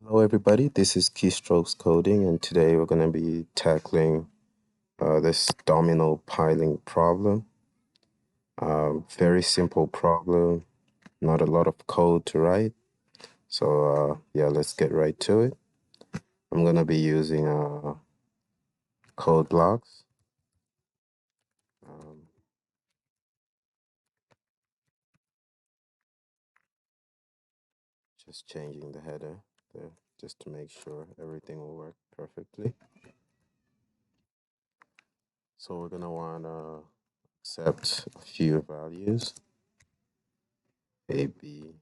Hello everybody, this is Keystrokes Coding, and today we're going to be tackling this domino piling problem. Very simple problem, not a lot of code to write. So yeah, let's get right to it. I'm going to be using code blocks. Um, just changing the header there just to make sure everything will work perfectly. So we're going to want to accept a few values, A, B,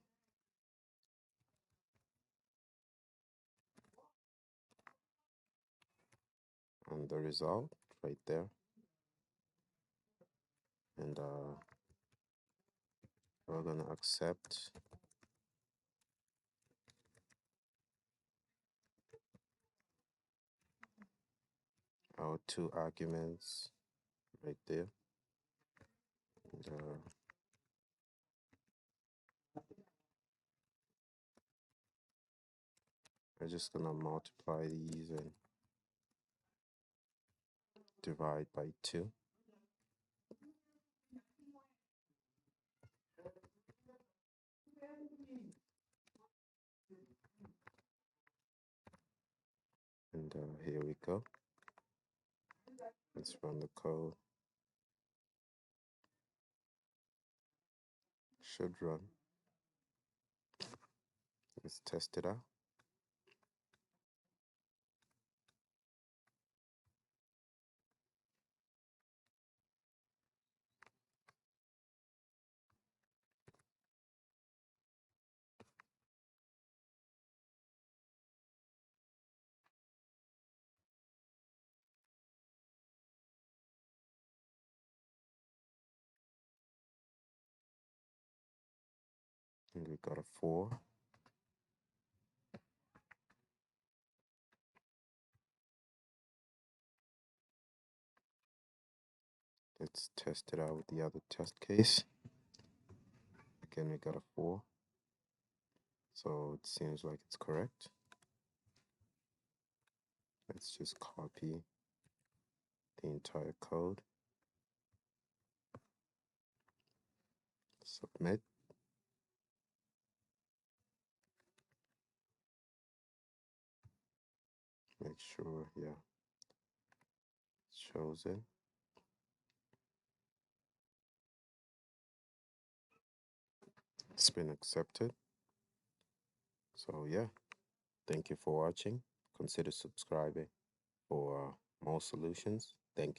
and the result right there. And we're going to accept our two arguments right there. And, we're just going to multiply these and divide by 2. And here we go. Let's run the code. Should run. Let's test it out. And we got a 4. Let's test it out with the other test case. Again, we got a 4. So it seems like it's correct. Let's just copy the entire code. Submit. Make sure, yeah, it shows it. It's been accepted. So yeah, thank you for watching. Consider subscribing for more solutions. Thank you.